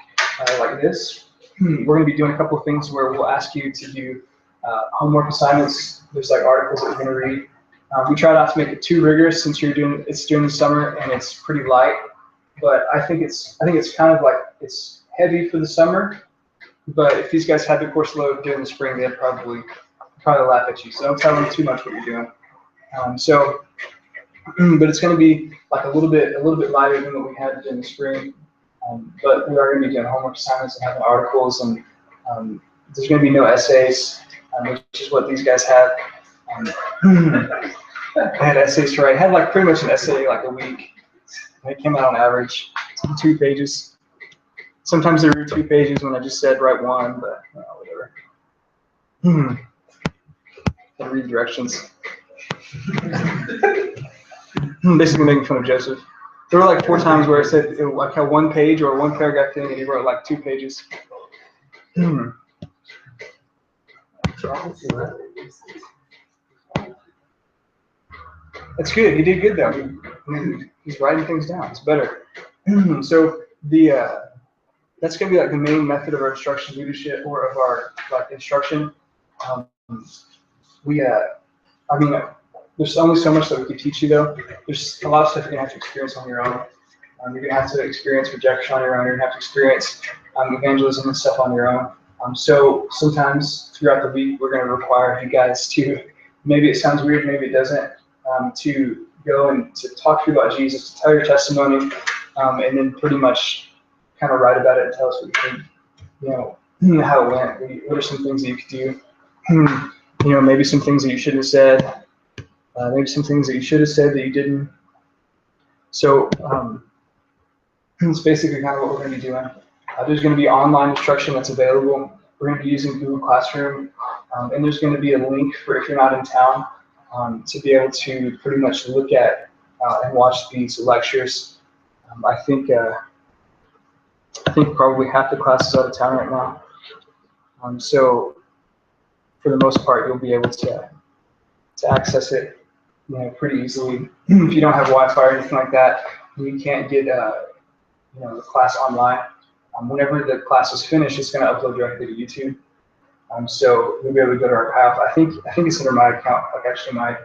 like this. We're going to be doing a couple of things where we'll ask you to do homework assignments. There's like articles that we're going to read. We try not to make it too rigorous since it's during the summer and it's pretty light. But I think it's kind of like it's heavy for the summer. But if these guys had the course load during the spring, they'd probably laugh at you. So don't tell them too much what you're doing. But it's going to be like a little bit lighter than what we had during the spring. But we are going to be doing homework assignments and having articles, and there's going to be no essays, which is what these guys had. I had essays to write. I had like pretty much an essay like a week. And it came out on average 2 pages. Sometimes there were 2 pages when I just said write 1, but whatever. Had to read directions. Basically making fun of Joseph. There were like 4 times where I said like a 1 page or 1 paragraph thing, and he wrote like 2 pages. That's good. He did good though. He's writing things down. It's better. So that's gonna be like the main method of our instruction leadership, or of our like instruction. There's only so much that we can teach you though. There's a lot of stuff you're gonna have to experience on your own. You're gonna have to experience rejection on your own. You're gonna have to experience evangelism and stuff on your own. So sometimes throughout the week, we're gonna require you guys to, maybe it sounds weird, maybe it doesn't, to go and to talk to you about Jesus, to tell your testimony, and then pretty much kind of write about it and tell us what you think, how it went. What are some things that you could do? Maybe some things that you shouldn't have said. Maybe some things that you should have said that you didn't. So it's basically kind of what we're going to be doing. There's going to be online instruction that's available. We're going to be using Google Classroom, and there's going to be a link for if you're not in town to be able to pretty much look at and watch these lectures. I think probably half the class is out of town right now. So for the most part, you'll be able to access it, pretty easily. If you don't have Wi-Fi or anything like that, you can't get the class online. Whenever the class is finished, it's going to upload directly to YouTube. So you'll be able to go to our path. I think it's under my account, like actually my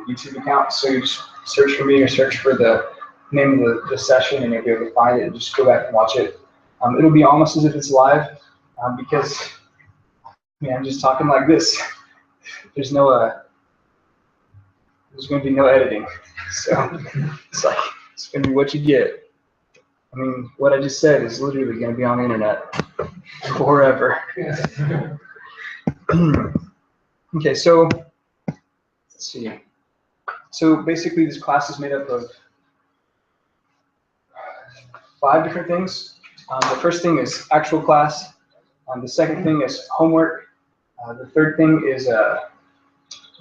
YouTube account. So you just search for me or search for the name of the session, and you'll be able to find it and just go back and watch it. It'll be almost as if it's live, because I'm just talking like this. There's going to be no editing. So it's going to be what you get. What I just said is literally going to be on the internet forever. Okay, so let's see. So basically this class is made up of 5 different things. The first thing is actual class. The second thing is homework. The third thing is the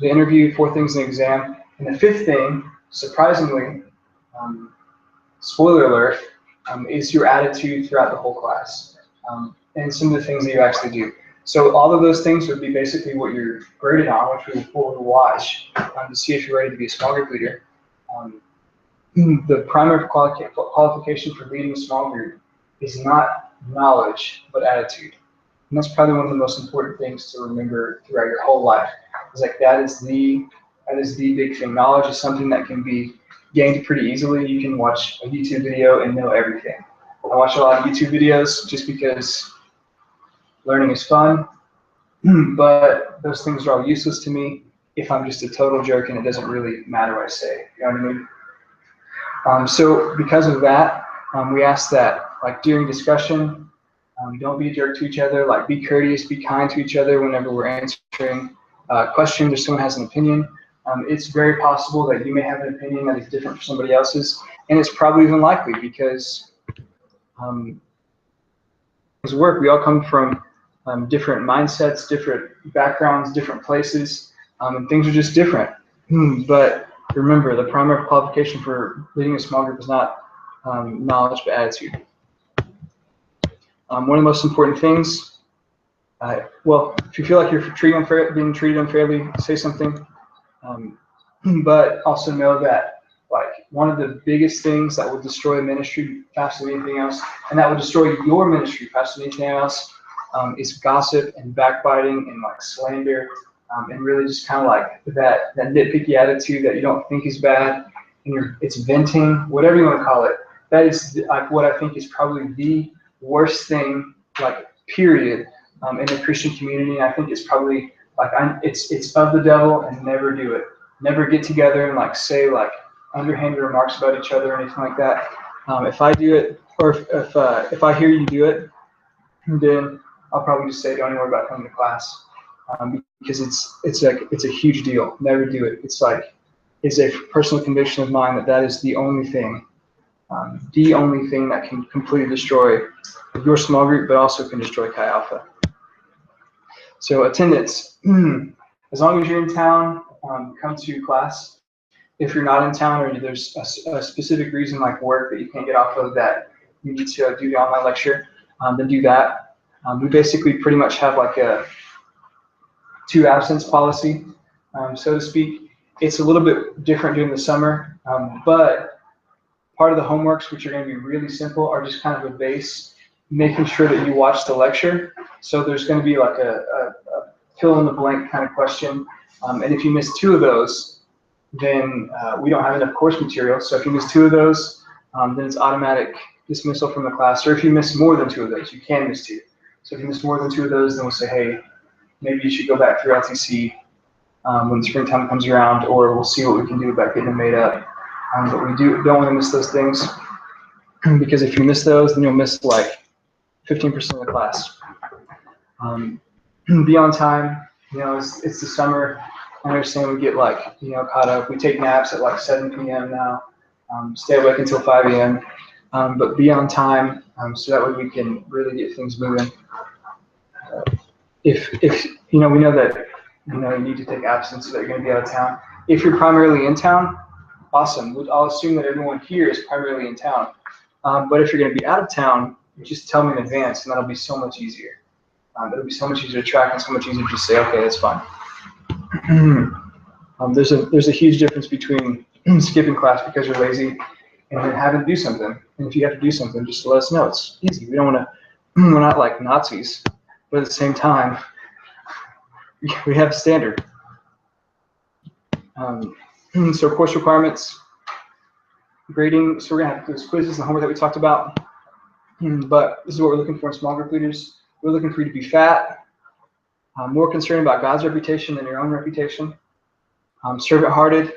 interview. 4th thing is an exam. And the 5th thing, surprisingly, spoiler alert, is your attitude throughout the whole class, and some of the things that you actually do. So all of those things would be basically what you're graded on, which we'll watch to see if you're ready to be a small group leader. The primary qualification for leading a small group is not knowledge, but attitude. And that's probably one of the most important things to remember throughout your whole life. It's like that is the big thing. Knowledge is something that can be gained pretty easily. You can watch a YouTube video and know everything. I watch a lot of YouTube videos just because learning is fun, but those things are all useless to me if I'm just a total jerk and it doesn't really matter what I say. You know what I mean? So because of that, we ask that, like, during discussion, don't be a jerk to each other. Like, be courteous, be kind to each other whenever we're answering questions or someone has an opinion. It's very possible that you may have an opinion that is different from somebody else's, and it's probably even likely because as work, we all come from different mindsets, different backgrounds, different places, and things are just different. But remember, the primary qualification for leading a small group is not knowledge, but attitude. One of the most important things, well, if you feel like you're being treated unfairly, say something. But also know that, like, one of the biggest things that will destroy a ministry faster than anything else, and that will destroy your ministry faster than anything else, is gossip and backbiting and, like, slander, and really just kind of like that nitpicky attitude that you don't think is bad, and it's venting, whatever you want to call it. That is, like, what I think is probably the worst thing, like, period, in the Christian community. I think it's probably, like, it's of the devil, and never do it. Never get together and, like, say, like, underhanded remarks about each other or anything like that. If I do it, or if I hear you do it, then I'll probably just say, don't even worry about coming to class, because it's a huge deal. Never do it. It's a personal conviction of mine that is the only thing that can completely destroy your small group, but also can destroy Chi Alpha. So attendance, as long as you're in town, come to class. If you're not in town, or there's a specific reason, like work, that you can't get off of, that you need to do the online lecture, then do that. We basically pretty much have like a 2 absence policy, so to speak. It's a little bit different during the summer, but part of the homeworks, which are going to be really simple, are just kind of a base, making sure that you watch the lecture. So there's going to be like a fill in the blank kind of question, and if you miss 2 of those, then we don't have enough course material. So if you miss 2 of those, then it's automatic dismissal from the class. Or if you miss more than 2 of those, you can miss 2. So if you miss more than 2 of those, then we'll say, hey, maybe you should go back through LTC when springtime comes around, or we'll see what we can do about getting them made up. But we don't want to miss those things, because if you miss those, then you'll miss like 15% of the class. Be on time. You know, it's the summer. I understand we get, like, you know, caught up. We take naps at like 7 p.m. now. Stay awake until 5 a.m. But be on time, so that way we can really get things moving. If you know, we know that, you know, you need to take absence so that you're going to be out of town. If you're primarily in town, awesome. I'll assume that everyone here is primarily in town. But if you're going to be out of town, just tell me in advance, and that'll be so much easier. It'll be so much easier to track and so much easier to just say, okay, that's fine. There's a huge difference between skipping class because you're lazy and then having to do something. And if you have to do something, just let us know. It's easy. We don't want to. We're not like Nazis, but at the same time, we have a standard. So course requirements, grading. So we're gonna have those quizzes and homework that we talked about. But this is what we're looking for in small group leaders. We're looking for you to be fat, more concerned about God's reputation than your own reputation, servant-hearted,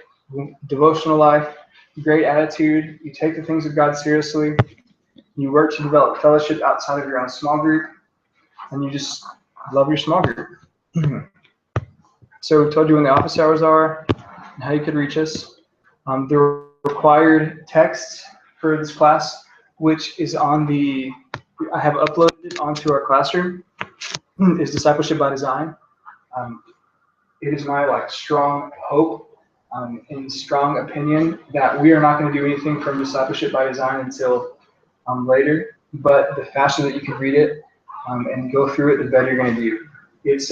devotional life, great attitude. You take the things of God seriously. You work to develop fellowship outside of your own small group, and you just love your small group. So we told you when the office hours are and how you could reach us. The required text for this class, which is on I have uploaded it onto our classroom, is Discipleship by Design. It is my strong hope and strong opinion that we are not going to do anything from Discipleship by Design until later. But the faster that you can read it and go through it, the better you're going to do. It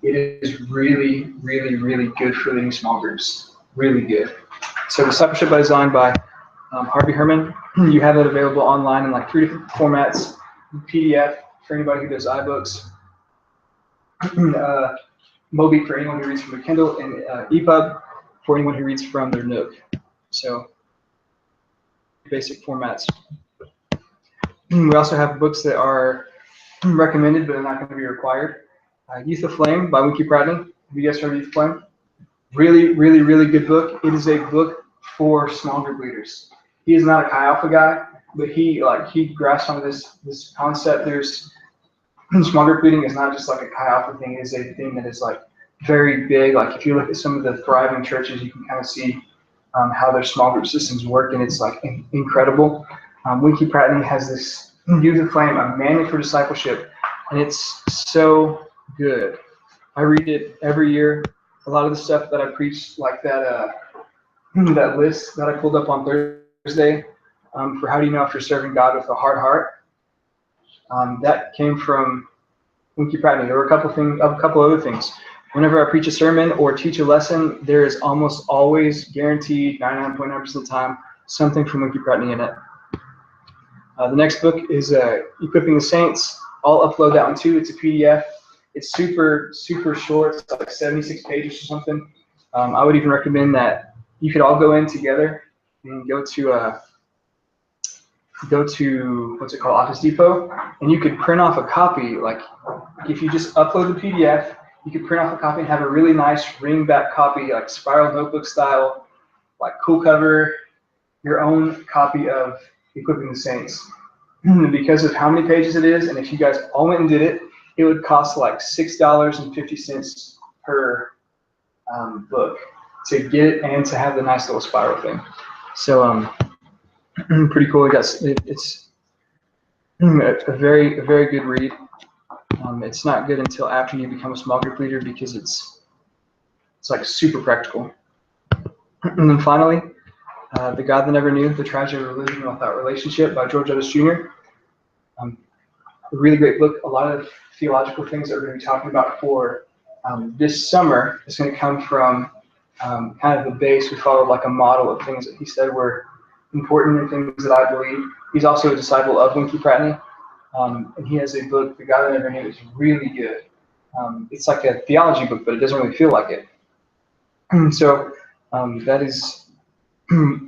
is really, really, really good for leading small groups. Really good. So Discipleship by Design by Harvey Herman. You have it available online in 3 different formats: PDF for anybody who does iBooks, Mobi for anyone who reads from a Kindle, and EPUB for anyone who reads from their Nook. So basic formats. We also have books that are recommended, but they're not going to be required. Youth Aflame by Winky Pratney. Have you guys heard of Youth Aflame? Really, really, really good book. It is a book for small group leaders. He is not a Chi Alpha guy, but he grasped on this concept. There's small group leading is not just like a Chi Alpha thing. It is a thing that is like very big. Like if you look at some of the thriving churches, you can kind of see how their small group systems work, and it's like incredible. Winky Pratney has this Youth Aflame, a manual for discipleship, and it's so good. I read it every year. A lot of the stuff that I preach, like that that list that I pulled up on Thursday for how do you know if you're serving God with a hard heart, that came from Winky Pratney. There were a couple other things. Whenever I preach a sermon or teach a lesson, there is almost always guaranteed 99.9% of the time something from Winky Pratney in it. The next book is Equipping the Saints. I'll upload that one too. It's a PDF. It's super, super short. It's like 76 pages or something. I would even recommend that you could all go in together and go to what's it called, Office Depot, and you could print off a copy. Like if you just upload the PDF, you could print off a copy and have a really nice ring back copy, like spiral notebook style, like cool cover, your own copy of Equipping the Saints. Because of how many pages it is, and if you guys all went and did it, it would cost like $6.50 per book to get it and to have the nice little spiral thing. So pretty cool. It's a very good read. It's not good until after you become a small group leader because it's like super practical. And then finally, The God That Never Knew, The Tragedy of Religion Without Relationship by George Otis Jr. A really great book. A lot of theological things that we're going to be talking about for this summer is going to come from kind of the base. We followed like a model of things that he said were important and things that I believe. He's also a disciple of Winky Pratney, and he has a book, The God That Never Knew, is really good. It's like a theology book, but it doesn't really feel like it. So that is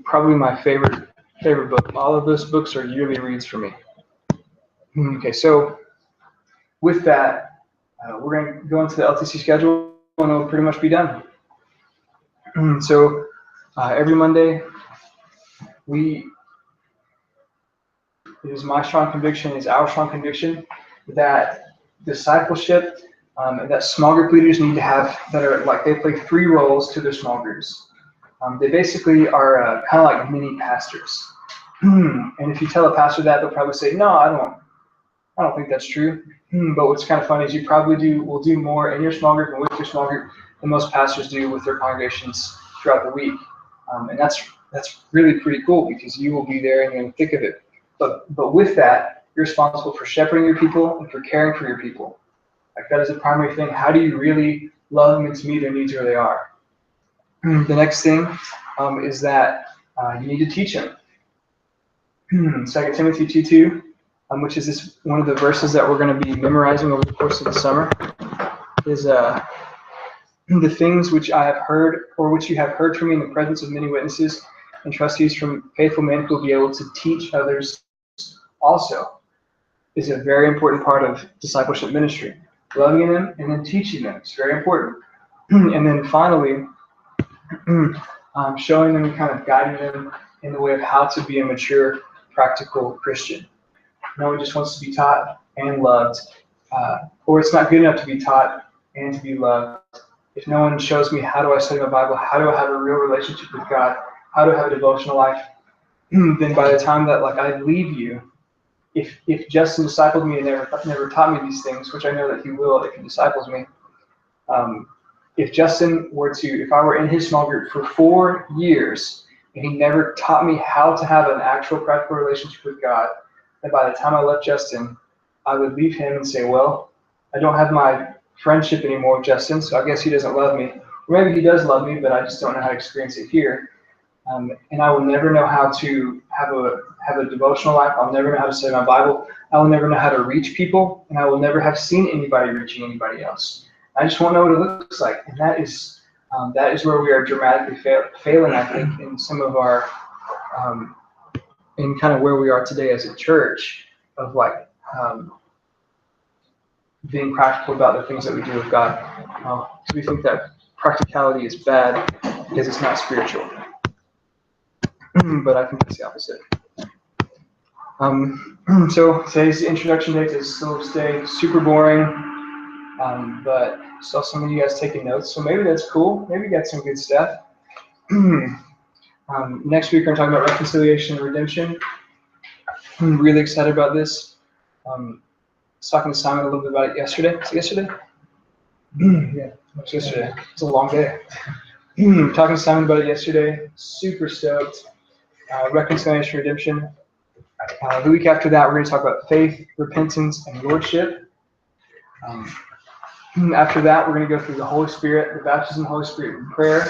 probably my favorite book. All of those books are yearly reads for me. Okay, so with that, we're going to go into the LTC schedule, and it'll pretty much be done. So every Monday, it is my strong conviction, it's our strong conviction that discipleship and that small group leaders need to have that are like they play 3 roles to their small groups. They basically are kind of like mini pastors. And if you tell a pastor that, they'll probably say, no, I don't think that's true. But what's kind of funny is you probably will do more in your small group and with your small group than most pastors do with their congregations throughout the week. And that's really pretty cool because you will be there and you're in the thick of it. But with that, you're responsible for shepherding your people and for caring for your people. Like that is the primary thing. How do you really love them and to meet their needs where they are? The next thing is that you need to teach them. 2 Timothy 2:2, which is one of the verses that we're going to be memorizing over the course of the summer, is the things which I have heard, or which you have heard from me in the presence of many witnesses and trustees from faithful men who will be able to teach others also, is a very important part of discipleship ministry. Loving them and then teaching them is very important. And then finally, showing them and kind of guiding them in the way of how to be a mature, practical Christian. No one just wants to be taught and loved, or it's not good enough to be taught and to be loved. If no one shows me how do I study my Bible, how do I have a real relationship with God, how do I have a devotional life, then by the time that like I leave you, if Justin discipled me and never taught me these things, which I know that he will if he disciples me, if I were in his small group for 4 years and he never taught me how to have an actual practical relationship with God, then by the time I left Justin, I would leave him and say, well, I don't have my friendship anymore with Justin, so I guess he doesn't love me. Or maybe he does love me, but I just don't know how to experience it here. And I will never know how to have a devotional life. I'll never know how to study my Bible. I will never know how to reach people, and I will never have seen anybody reaching anybody else. I just won't know what it looks like, and that is where we are dramatically failing, I think, in some of our in kind of where we are today as a church of like being practical about the things that we do with God. We think that practicality is bad because it's not spiritual. But I think it's the opposite. So today's introduction day to Syllabus Day, super boring, but saw some of you guys taking notes, so maybe that's cool. Maybe you got some good stuff. Next week we're talking about reconciliation and redemption. I'm really excited about this. I was talking to Simon a little bit about it yesterday. Was it yesterday? Yeah, it was yesterday. It's a long day. Talking to Simon about it yesterday. Super stoked. Reconciliation, redemption. The week after that, we're going to talk about faith, repentance, and lordship. After that, we're going to go through the Holy Spirit, the baptism of the Holy Spirit, and prayer.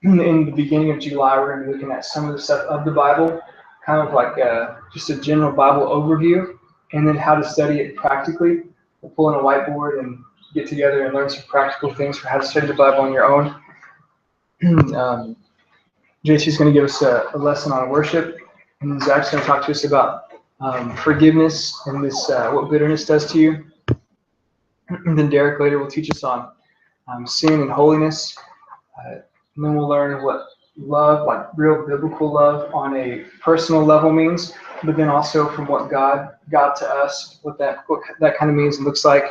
In the beginning of July, we're going to be looking at some of the stuff of the Bible, kind of like just a general Bible overview, and then how to study it practically. We'll pull in a whiteboard and get together and learn some practical things for how to study the Bible on your own. JC is going to give us a lesson on worship, and then Zach's going to talk to us about forgiveness and this what bitterness does to you. And then Derek later will teach us on sin and holiness. And then we'll learn what love, like real biblical love on a personal level means, but then also from what God got to us, what that kind of means and looks like.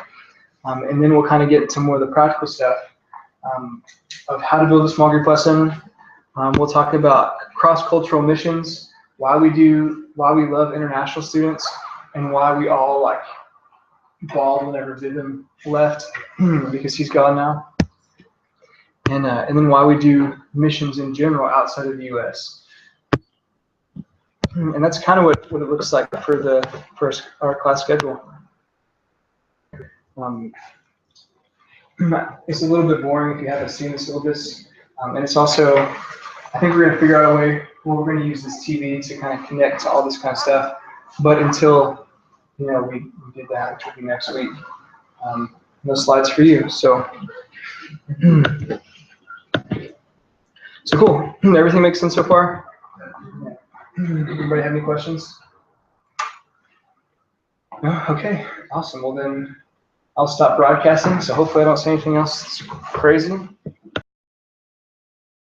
And then we'll kind of get into more of the practical stuff of how to build a small group lesson. We'll talk about cross-cultural missions, why we love international students, and why we all like bawled whenever Vivian left because he's gone now. And then why we do missions in general outside of the U.S. And that's kind of what it looks like for our class schedule. It's a little bit boring if you haven't seen the syllabus. And it's also, I think we're going to figure out a way where we're going to use this TV to kind of connect to all this kind of stuff. But until, we did that, which will be next week, no slides for you. So cool. Everything makes sense so far? Anybody have any questions? No? Okay, awesome. Well then, I'll stop broadcasting. So hopefully I don't say anything else crazy.